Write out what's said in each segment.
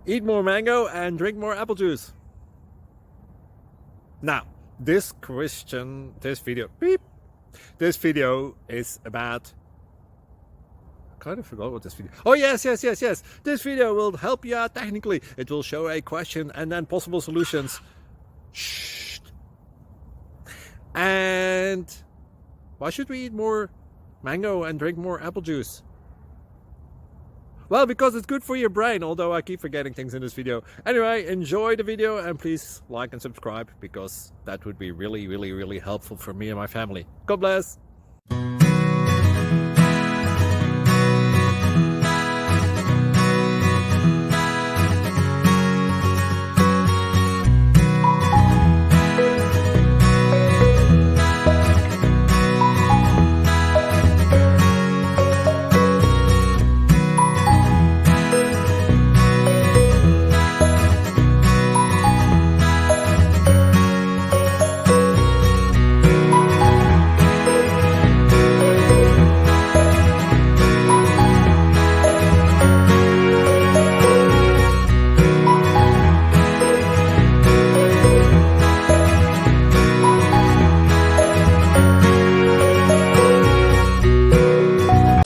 Eat more mango and drink more apple juice. Now, this video is about, I kind of forgot what this video. Oh yes. This video will help you out technically. It will show a question and then possible solutions. Shh. And why should we eat more mango and drink more apple juice? Well, because it's good for your brain, although I keep forgetting things in this video. Anyway, enjoy the video and please like and subscribe, because that would be really helpful for me and my family. God bless!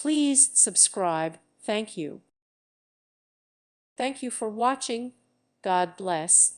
Please subscribe. Thank you. Thank you for watching. God bless.